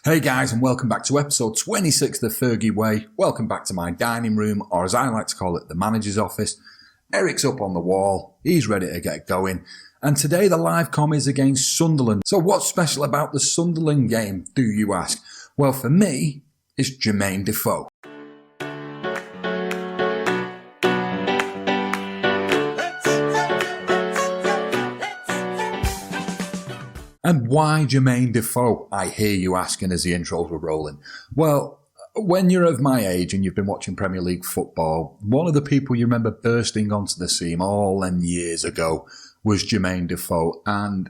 Hey guys, and welcome back to episode 26 of the Fergie Way. Welcome back to my dining room, or as I like to call it, the manager's office. Eric's up on the wall, he's ready to get going. And today the live comm is against Sunderland. So what's special about the Sunderland game, do you ask? Well, for me, it's Jermaine Defoe. And why Jermaine Defoe, I hear you asking as the intros were rolling. Well, when you're of my age and you've been watching Premier League football, one of the people you remember bursting onto the scene all them years ago was Jermaine Defoe. And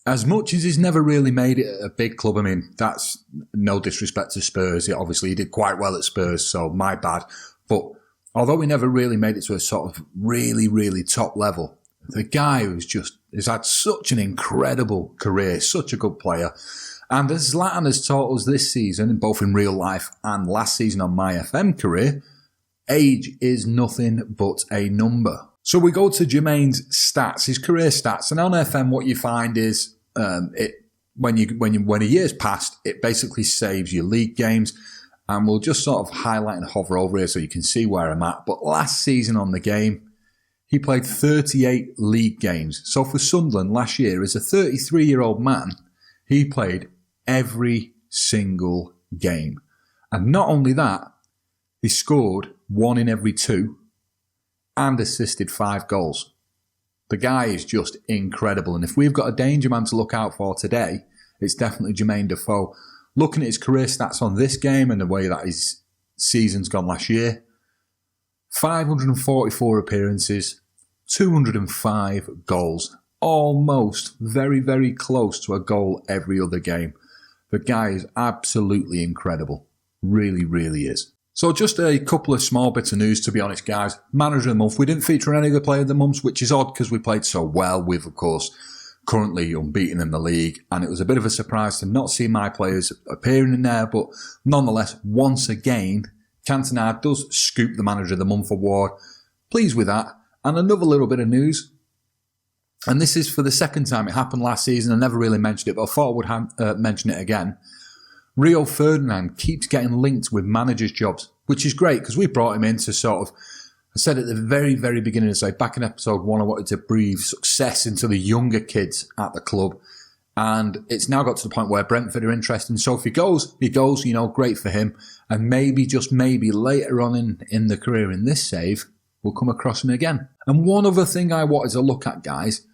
as much as he's never really made it at a big club, I mean, that's no disrespect to Spurs. Obviously, he did quite well at Spurs, so my bad. But although he never really made it to a sort of really top level, the guy has had such an incredible career, such a good player. And as Zlatan has taught us this season, both in real life and last season on my FM career, age is nothing but a number. So we go to Jermaine's stats, his career stats, and on FM what you find is when a year's passed, it basically saves your league games. And we'll just sort of highlight and hover over here so you can see where I'm at. But last season on the game, he played 38 league games. So for Sunderland last year, as a 33-year-old man, he played every single game. And not only that, he scored 1 in every 2 and assisted 5 goals. The guy is just incredible. And if we've got a danger man to look out for today, it's definitely Jermaine Defoe. Looking at his career stats on this game and the way that his season's gone last year, 544 appearances, 205 goals. Almost very close to a goal every other game. The guy is absolutely incredible. Really is. So just a couple of small bits of news, to be honest, guys. Manager of the month. We didn't feature any of the player of the months, which is odd because we played so well with, of course, currently unbeaten in the league. And it was a bit of a surprise to not see my players appearing in there. But nonetheless, once again, Cantona does scoop the Manager of the Month award. Pleased with that. And another little bit of news. And this is for the second time. It happened last season. I never really mentioned it, but I thought I would mention it again. Rio Ferdinand keeps getting linked with managers' jobs, which is great because we brought him in to sort of, I said at the very beginning, back in episode 1, I wanted to breathe success into the younger kids at the club. And it's now got to the point where Brentford are interested. So if he goes, great for him. And maybe, just maybe, later on in the career in this save, we'll come across him again. And one other thing I wanted to look at, guys,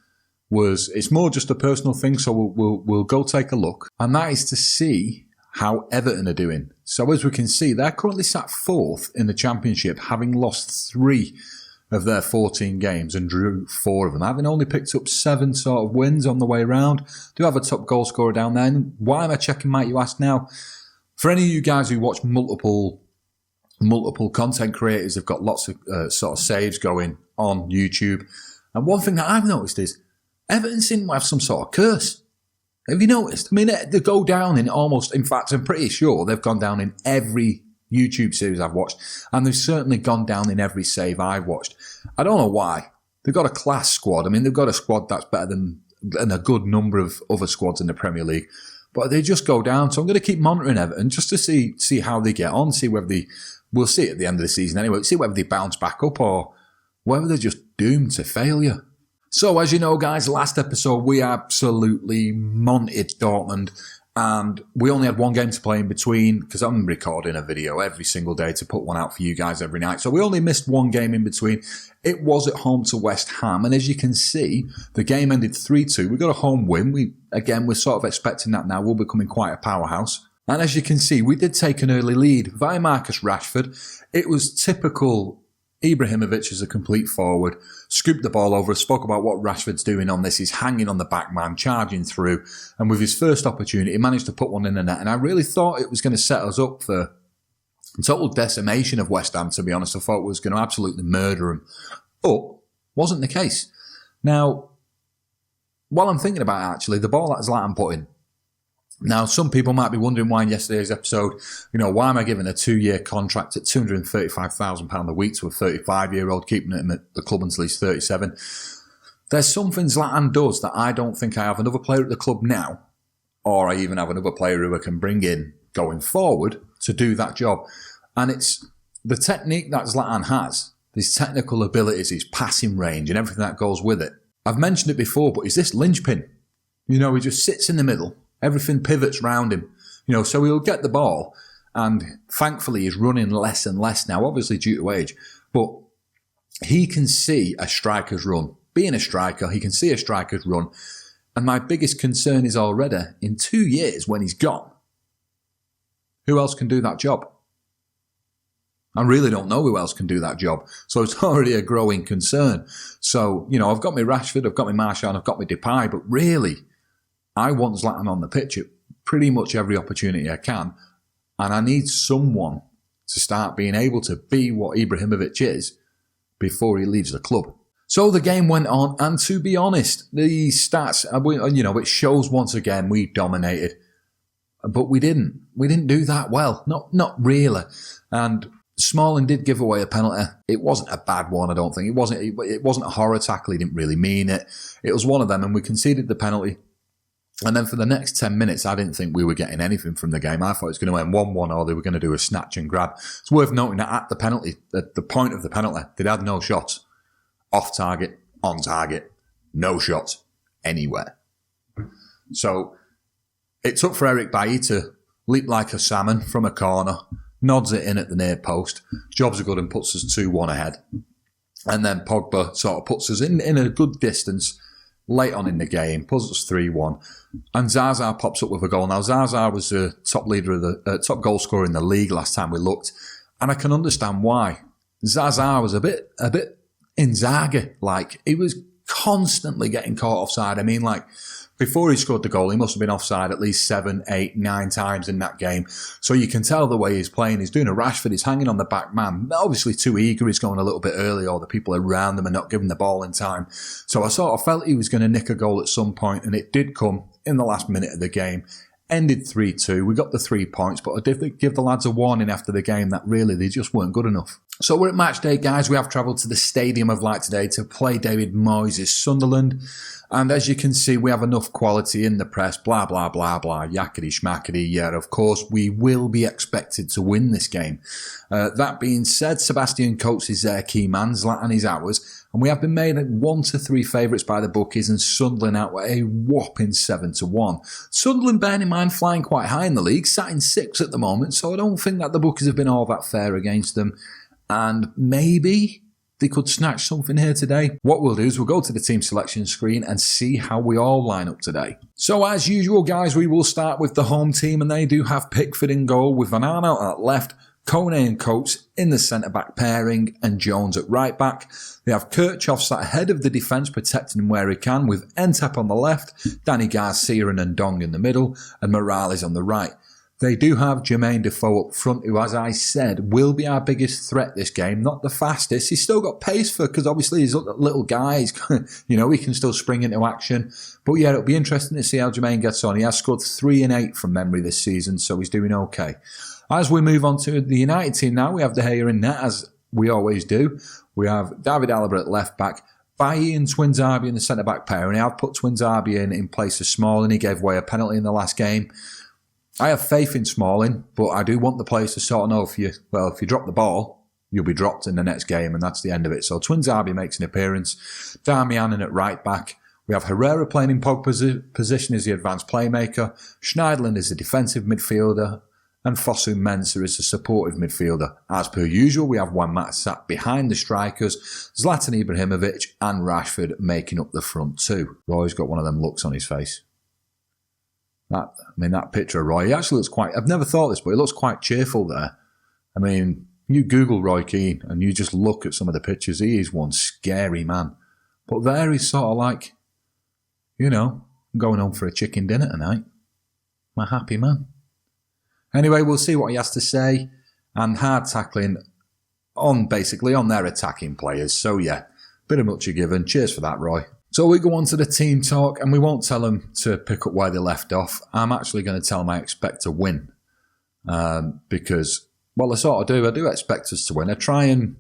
was, it's more just a personal thing, so we'll go take a look. And that is to see how Everton are doing. So as we can see, they're currently sat 4th in the Championship, having lost 3 of their 14 games and drew 4 of them, having only picked up 7 sort of wins on the way around. Do have a top goal scorer down there. And why am I checking, might you ask now? For any of you guys who watch multiple content creators, have got lots of sort of saves going on YouTube. And one thing that I've noticed is Everton seem to have some sort of curse. Have you noticed? I mean, they go down in almost, in fact, I'm pretty sure they've gone down in every YouTube series I've watched. And they've certainly gone down in every save I've watched. I don't know why. They've got a class squad. I mean, they've got a squad that's better than a good number of other squads in the Premier League. But they just go down. So I'm going to keep monitoring Everton just to see how they get on, see whether we'll see at the end of the season anyway, see whether they bounce back up or whether they're just doomed to failure. So as you know, guys, last episode we absolutely monted Dortmund, and we only had one game to play in between because I'm recording a video every single day to put one out for you guys every night. So we only missed one game in between. It was at home to West Ham, and as you can see, the game ended 3-2. We got a home win. We're sort of expecting that now. We're becoming quite a powerhouse. And as you can see, we did take an early lead via Marcus Rashford. It was typical Ibrahimovic as a complete forward, scooped the ball over, spoke about what Rashford's doing on this. He's hanging on the back man, charging through, and with his first opportunity, he managed to put one in the net. And I really thought it was going to set us up for total decimation of West Ham, to be honest. I thought it was going to absolutely murder them. But wasn't the case. Now, while I'm thinking about it, actually, the ball that Zlatan put in, now, some people might be wondering why in yesterday's episode, why am I giving a 2-year contract at £235,000 a week to a 35-year-old, keeping him at the club until he's 37? There's something Zlatan does that I don't think I have. Another player at the club now, or I even have another player who I can bring in going forward to do that job. And it's the technique that Zlatan has, his technical abilities, his passing range and everything that goes with it. I've mentioned it before, but he's this linchpin. He just sits in the middle. Everything pivots round him. So he'll get the ball, and thankfully he's running less and less now, obviously due to age. But he can see a striker's run. Being a striker, he can see a striker's run. And my biggest concern is already, in 2 years when he's gone, who else can do that job? I really don't know who else can do that job. So it's already a growing concern. So, I've got my Rashford, I've got my Martial, and I've got my Depay, but really, I want Zlatan on the pitch at pretty much every opportunity I can. And I need someone to start being able to be what Ibrahimovic is before he leaves the club. So the game went on, and to be honest, the stats, it shows once again we dominated. But we didn't. We didn't do that well. Not really. And Smalling did give away a penalty. It wasn't a bad one, I don't think. It wasn't a horror tackle. He didn't really mean it. It was one of them, and we conceded the penalty. And then for the next 10 minutes, I didn't think we were getting anything from the game. I thought it was going to end 1-1, or they were going to do a snatch and grab. It's worth noting that at the point of the penalty, they'd had no shots. Off target, on target, no shots, anywhere. So it took for Eric Bailly to leap like a salmon from a corner, nods it in at the near post. Jobs are good and puts us 2-1 ahead. And then Pogba sort of puts us in a good distance late on in the game, puts us 3-1. And Zaza pops up with a goal. Now, Zaza was the top goal scorer in the league last time we looked. And I can understand why. Zaza was a bit Inzaghi-like. He was constantly getting caught offside. I mean, before he scored the goal, he must have been offside at least 7, 8, 9 times in that game. So you can tell the way he's playing. He's doing a Rashford. He's hanging on the back man. Obviously too eager. He's going a little bit early, or the people around him are not giving the ball in time. So I sort of felt he was going to nick a goal at some point, and it did come in the last minute of the game. Ended 3-2. We got the 3 points, but I did give the lads a warning after the game that really they just weren't good enough. So we're at match day, guys. We have travelled to the Stadium of Light today to play David Moyes' Sunderland. And as you can see, we have enough quality in the press, blah, blah, blah, blah, yakety schmackety. Yeah, of course, we will be expected to win this game. That being said, Sebastian Coates is their key man, Zlatan is ours. And we have been made 1-3 favourites by the bookies, and Sunderland out a whopping 7-1. Sunderland, bearing in mind, flying quite high in the league, sat in 6th at the moment, so I don't think that the bookies have been all that fair against them. And maybe they could snatch something here today. What we'll do is we'll go to the team selection screen and see how we all line up today. So as usual, guys, we will start with the home team, and they do have Pickford in goal with Van Aanholt at left, Kone and Coates in the centre-back pairing, and Jones at right-back. They have Kirchhoff sat ahead of the defence, protecting him where he can, with Entep on the left, Danny Garcia and Ndong in the middle, and Morales on the right. They do have Jermaine Defoe up front, who, as I said, will be our biggest threat this game. Not the fastest. He's still got pace because obviously he's a little guy. He can still spring into action. But yeah, it'll be interesting to see how Jermaine gets on. He has scored 3 and 8 from memory this season, so he's doing okay. As we move on to the United team now, we have De Gea in net, as we always do. We have David Alaba at left back, Bailly and Twinzarbi in the centre-back pair, and I've put Twinzarbi in place of Smalling. He gave away a penalty in the last game. I have faith in Smalling, but I do want the players to sort of know if you drop the ball, you'll be dropped in the next game, and that's the end of it. So Twinzarbi makes an appearance. Darmian in at right back. We have Herrera playing in Pogba's position as the advanced playmaker. Schneiderlin is the defensive midfielder. And Fosu Mensah is the supportive midfielder. As per usual, we have Juan Mata sat behind the strikers, Zlatan Ibrahimovic and Rashford making up the front two. Roy's got one of them looks on his face. That picture of Roy, he actually looks quite, I've never thought this, but he looks quite cheerful there. I mean, you Google Roy Keane and you just look at some of the pictures, he is one scary man. But there he's sort of like, I'm going home for a chicken dinner tonight. I'm a happy man. Anyway, we'll see what he has to say. And hard tackling on their attacking players. So yeah, bit of much a given. Cheers for that, Roy. So we go on to the team talk, and we won't tell them to pick up where they left off. I'm actually going to tell them I expect to win. Because, well, I sort of do. I do expect us to win. I try and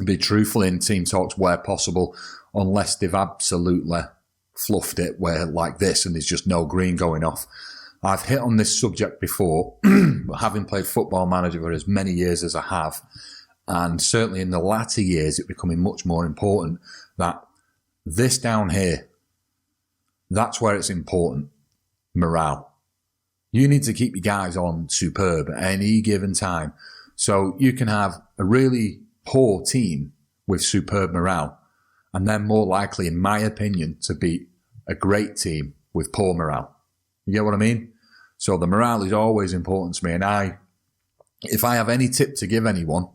be truthful in team talks where possible, unless they've absolutely fluffed it where like this and there's just no green going off. I've hit on this subject before, having played Football Manager for as many years as I have, and certainly in the latter years it's becoming much more important that this down here, that's where it's important. Morale. You need to keep your guys on superb at any given time. So you can have a really poor team with superb morale, and they're more likely, in my opinion, to beat a great team with poor morale. You get what I mean? So the morale is always important to me. And if I have any tip to give anyone,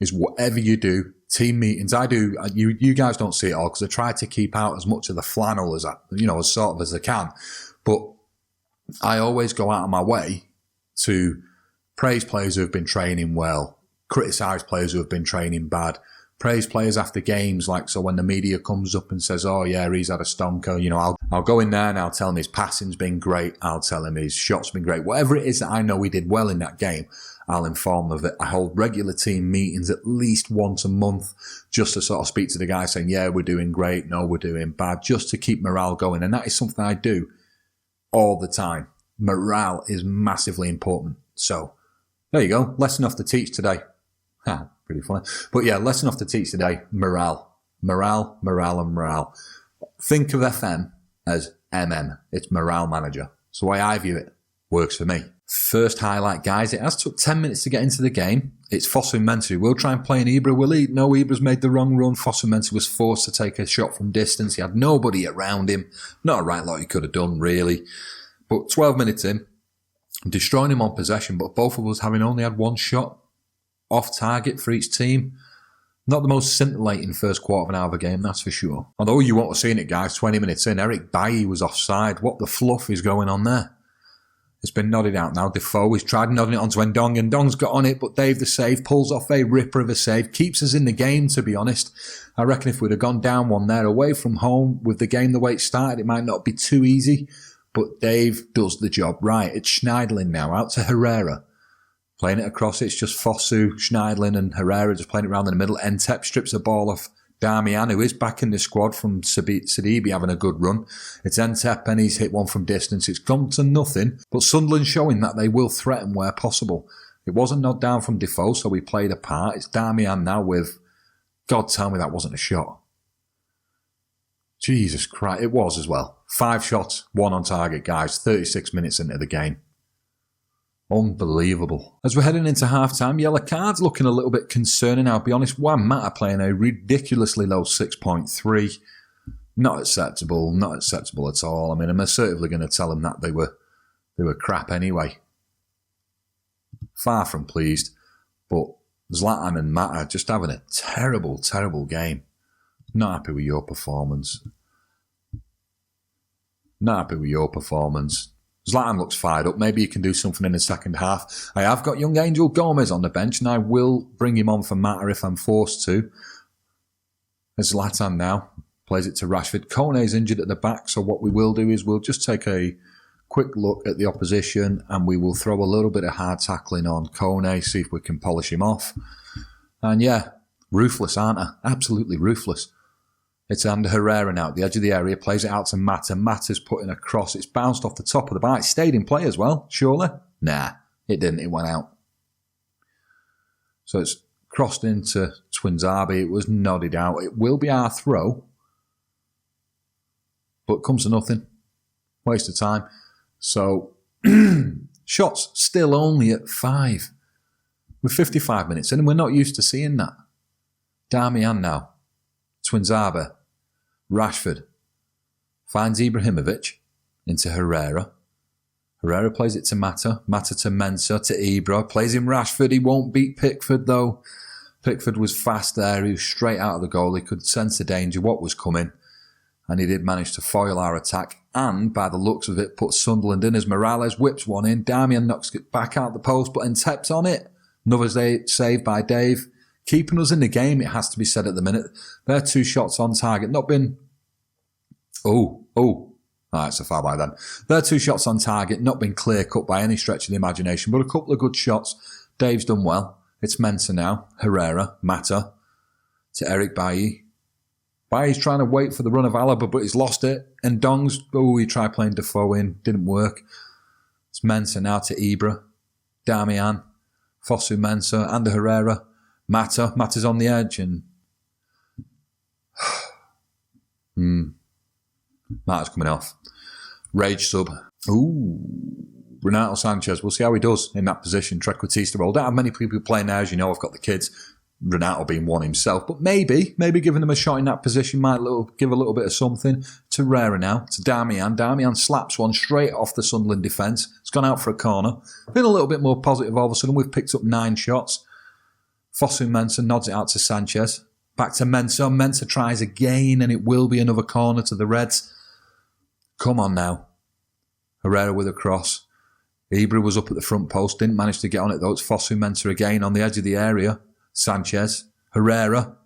is whatever you do, team meetings, you guys don't see it all because I try to keep out as much of the flannel as I can. But I always go out of my way to praise players who have been training well, criticise players who have been training bad, praise players after games, like so when the media comes up and says, oh yeah, he's had a stonker, I'll go in there and I'll tell him his passing's been great, I'll tell him his shot's been great. Whatever it is that I know he did well in that game, I'll inform of it. I hold regular team meetings at least once a month just to sort of speak to the guys saying, yeah, we're doing great, no, we're doing bad, just to keep morale going. And that is something I do all the time. Morale is massively important. So there you go. Lesson off to teach today. Pretty funny. But yeah, lesson off to teach today. Morale. Morale, morale, and morale. Think of FM as MM. It's Morale Manager. It's the way I view it. Works for me. First highlight, guys. It has took 10 minutes to get into the game. It's Fosu-Mensah. We'll try and play an Ibra, will he? No, Ibra's made the wrong run. Fosu-Mensah was forced to take a shot from distance. He had nobody around him. Not a right lot he could have done, really. But 12 minutes in, destroying him on possession, but both of us having only had one shot off target for each team. Not the most scintillating first quarter of an hour of a game, that's for sure. Although you won't have seen it, guys, 20 minutes in, Eric Bailly was offside. What the fluff is going on there? It's been nodded out now. Defoe, he's tried nodding it onto Ndong, and Ndong's got on it, but Dave the save, pulls off a ripper of a save, keeps us in the game, to be honest. I reckon if we'd have gone down one there away from home with the game the way it started, it might not be too easy, but Dave does the job right. It's Schneiderlin now, out to Herrera. Playing it across, it's just Fosu, Schneiderlin and Herrera just playing it around in the middle. Entep strips the ball off Darmian, who is back in the squad from Sidibe having a good run. It's Entep and he's hit one from distance. It's gone to nothing, but Sunderland showing that they will threaten where possible. It wasn't knocked down from Defoe, so we played a part. It's Darmian now with, God tell me that wasn't a shot. Jesus Christ, it was as well. 5 shots, 1 on target, guys, 36 minutes into the game. Unbelievable. As we're heading into half-time, yellow cards looking a little bit concerning. I'll be honest, Juan Mata playing a ridiculously low 6.3. Not acceptable at all. I mean, I'm assertively going to tell him that they were crap anyway. Far from pleased. But Zlatan and Mata just having a terrible, terrible game. Not happy with your performance. Zlatan looks fired up. Maybe he can do something in the second half. I have got young Angel Gomez on the bench, and I will bring him on for Mata if I'm forced to. There's Zlatan now. Plays it to Rashford. Kone's injured at the back, so what we will do is we'll just take a quick look at the opposition, and we will throw a little bit of hard tackling on Kone, see if we can polish him off. And yeah, ruthless, aren't I? Absolutely ruthless. It's under Herrera now at the edge of the area, plays it out to Mata. Mata's putting a cross. It's bounced off the top of the bar. It stayed in play as well, surely? Nah, it didn't. It went out. So it's crossed into Twinzabi. It was nodded out. It will be our throw, but comes to nothing. Waste of time. So shots still only at 5. We're 55 minutes in and we're not used to seeing that. Darmian now. Twinzabi. Rashford finds Ibrahimovic into Herrera. Herrera plays it to Mata. Mata to Mensah, to Ibra. Plays him Rashford. He won't beat Pickford though. Pickford was fast there. He was straight out of the goal. He could sense the danger, what was coming. And he did manage to foil our attack. And by the looks of it, put Sunderland in as Morales whips one in. Darmian knocks it back out the post, but Entep's on it. Another save by Dave. Keeping us in the game, it has to be said at the minute. They're 2 shots on target. Not been... It's a foul by then. They're 2 shots on target. Not been clear-cut by any stretch of the imagination, but a couple of good shots. Dave's done well. It's Mensah now. Herrera. Mata. To Eric Bailly. Bailly's trying to wait for the run of Alaba, but he's lost it. And Dong's, he tried playing Defoe in, didn't work. It's Mensah now to Ibra, Darmian, Fosu Mensah, Ander Herrera, Mata's on the edge, and Mata's coming off. Rage sub. Renato Sanchez. We'll see how he does in that position. Trequartista role. Don't have many people playing now, as you know. I've got the kids. Renato being one himself, but maybe giving him a shot in that position might give a little bit of something. To Herrera now, to Darmian. Darmian slaps one straight off the Sunderland defence. It's gone out for a corner. Been a little bit more positive all of a sudden. We've picked up 9 shots. Fosu Mensah nods it out to Sanchez. Back to Mensah. Mensah tries again, and it will be another corner to the Reds. Come on now. Herrera with a cross. Ibra was up at the front post. Didn't manage to get on it though. It's Fosu Mensah again on the edge of the area. Sanchez, Herrera.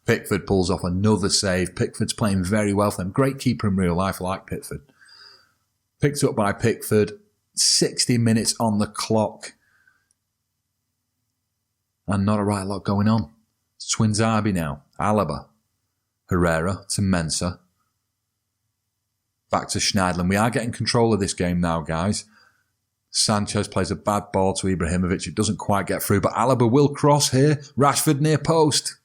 Pickford pulls off another save. Pickford's playing very well for them. Great keeper in real life, I like Pickford. Picked up by Pickford. 60 minutes on the clock. And not a right lot going on. It's Twin Zarbi now. Alaba. Herrera to Mensah. Back to Schneiderlin. We are getting control of this game now, guys. Sanchez plays a bad ball to Ibrahimovic. It doesn't quite get through, but Alaba will cross here. Rashford near post.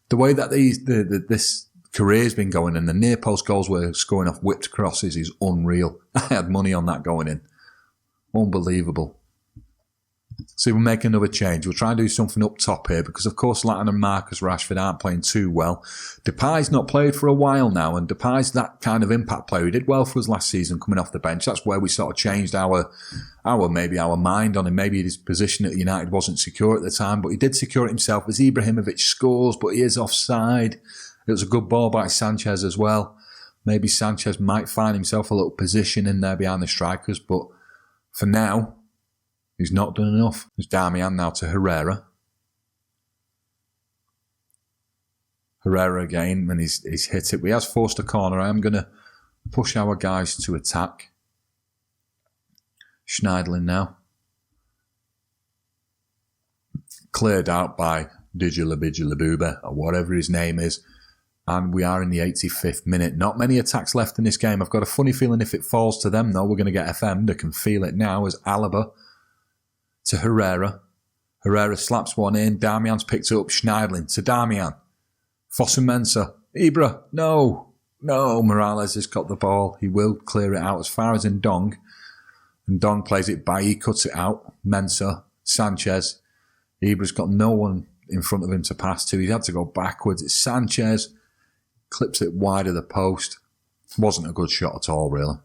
The way that this career's been going and the near post goals we're scoring off whipped crosses is unreal. I had money on that going in. Unbelievable. See, we'll make another change. We'll try and do something up top here because, of course, Latin and Marcus Rashford aren't playing too well. Depay's not played for a while now, and Depay's that kind of impact player. He did well for us last season coming off the bench. That's where we sort of changed our mind on him. Maybe his position at United wasn't secure at the time, but he did secure it himself as Ibrahimovic scores, but he is offside. It was a good ball by Sanchez as well. Maybe Sanchez might find himself a little position in there behind the strikers, but for now, he's not done enough. There's Darmian now to Herrera. Herrera again, and he's hit it. He has forced a corner. I am going to push our guys to attack. Schneiderlin now. Cleared out by Digilabijilabube, or whatever his name is. And we are in the 85th minute. Not many attacks left in this game. I've got a funny feeling if it falls to them, though, we're going to get FM'd. I can feel it now as Alaba to Herrera. Herrera slaps one in. Darmian's picked it up. Schneiderlin to Darmian. Fosu Mensah. Ibra. No. Morales has got the ball. He will clear it out as far as in Dong. And Dong plays it by. He cuts it out. Mensah. Sanchez. Ibra's got no one in front of him to pass to. He's had to go backwards. It's Sanchez. Clips it wide of the post. Wasn't a good shot at all, really.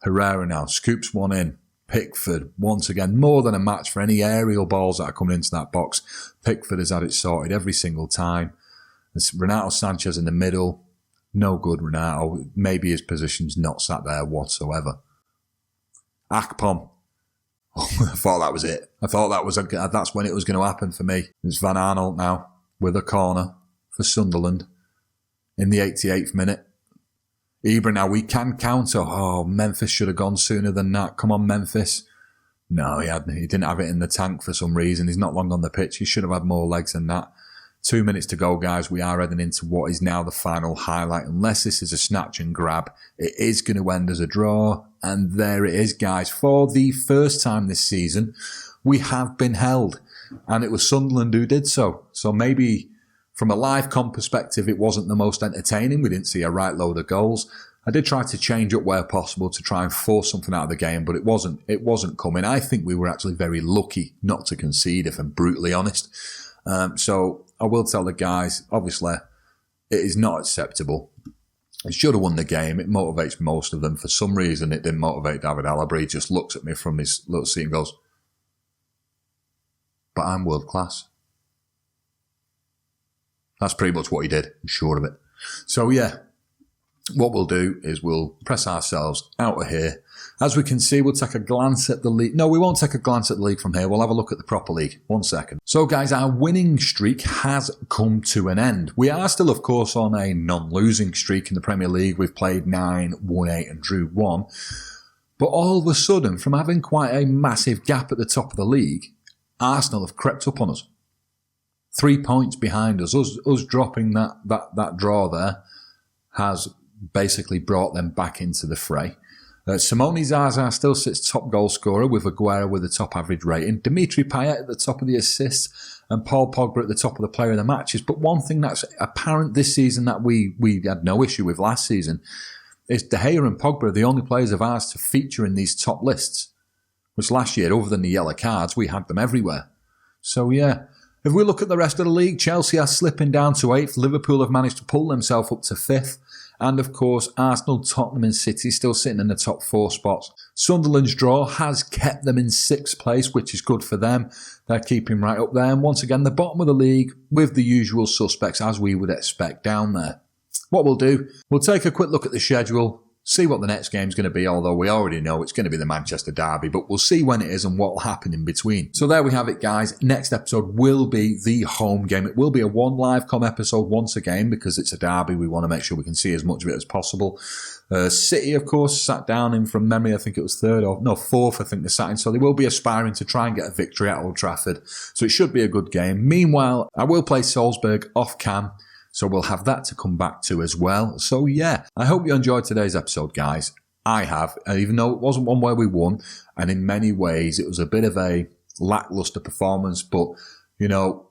Herrera now scoops one in. Pickford, once again, more than a match for any aerial balls that are coming into that box. Pickford has had it sorted every single time. It's Renato Sanchez in the middle. No good, Renato. Maybe his position's not sat there whatsoever. Akpom. I thought that was it. I thought that's when it was going to happen for me. It's Van Aanholt now with a corner for Sunderland in the 88th minute. Ibra now, we can counter. Oh, Memphis should have gone sooner than that. Come on, Memphis. No, he didn't have it in the tank for some reason. He's not long on the pitch. He should have had more legs than that. 2 minutes to go, guys. We are heading into what is now the final highlight. Unless this is a snatch and grab, it is going to end as a draw. And there it is, guys. For the first time this season, we have been held. And it was Sunderland who did so. So maybe from a live comp perspective, it wasn't the most entertaining. We didn't see a right load of goals. I did try to change up where possible to try and force something out of the game, but it wasn't coming. I think we were actually very lucky not to concede, if I'm brutally honest. So I will tell the guys, obviously, it is not acceptable. It should have won the game. It motivates most of them. For some reason, it didn't motivate David Alaba. He just looks at me from his little seat and goes, but I'm world class. That's pretty much what he did. I'm sure of it. So, yeah, what we'll do is we'll press ourselves out of here. As we can see, we'll take a glance at the league. No, we won't take a glance at the league from here. We'll have a look at the proper league. 1 second. So, guys, our winning streak has come to an end. We are still, of course, on a non-losing streak in the Premier League. We've played 9, won 8 and drew 1. But all of a sudden, from having quite a massive gap at the top of the league, Arsenal have crept up on us. 3 points behind us. Us dropping that draw there has basically brought them back into the fray. Simone Zaza still sits top goal scorer with Aguero with the top average rating. Dimitri Payet at the top of the assists and Paul Pogba at the top of the player of the matches. But one thing that's apparent this season that we had no issue with last season is De Gea and Pogba are the only players of ours to feature in these top lists. Which last year, other than the yellow cards, we had them everywhere. So yeah, if we look at the rest of the league, Chelsea are slipping down to 8th. Liverpool have managed to pull themselves up to 5th. And of course, Arsenal, Tottenham and City still sitting in the top 4 spots. Sunderland's draw has kept them in 6th place, which is good for them. They're keeping right up there. And once again, the bottom of the league with the usual suspects, as we would expect down there. What we'll do, we'll take a quick look at the schedule, see what the next game's going to be, although we already know it's going to be the Manchester Derby, but we'll see when it is and what will happen in between. So there we have it, guys. Next episode will be the home game. It will be a one live com episode once again because it's a derby. We want to make sure we can see as much of it as possible. City, of course, sat down in from memory. I think it was 4th, I think they sat in. So they will be aspiring to try and get a victory at Old Trafford. So it should be a good game. Meanwhile, I will play Salzburg off cam. So we'll have that to come back to as well. So yeah, I hope you enjoyed today's episode, guys. I have, even though it wasn't one where we won, and in many ways it was a bit of a lackluster performance, but, you know,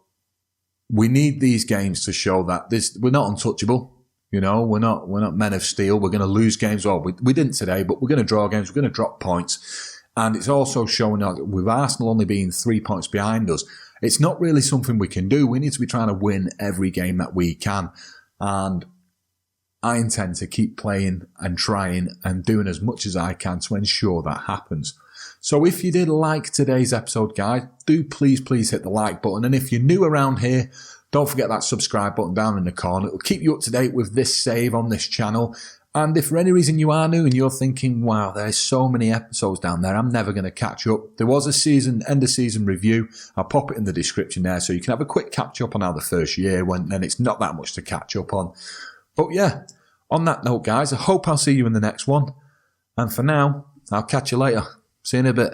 we need these games to show that we're not untouchable. You know, we're not men of steel. We're going to lose games. Well, we didn't today, but we're going to draw games. We're going to drop points. And it's also showing that with Arsenal only being 3 points behind us, it's not really something we can do. We need to be trying to win every game that we can. And I intend to keep playing and trying and doing as much as I can to ensure that happens. So if you did like today's episode, guys, do please hit the like button. And if you're new around here, don't forget that subscribe button down in the corner. It will keep you up to date with this save on this channel. And if for any reason you are new and you're thinking, wow, there's so many episodes down there, I'm never going to catch up. There was a end of season review. I'll pop it in the description there so you can have a quick catch up on how the first year went, and it's not that much to catch up on. But yeah, on that note, guys, I hope I'll see you in the next one. And for now, I'll catch you later. See you in a bit.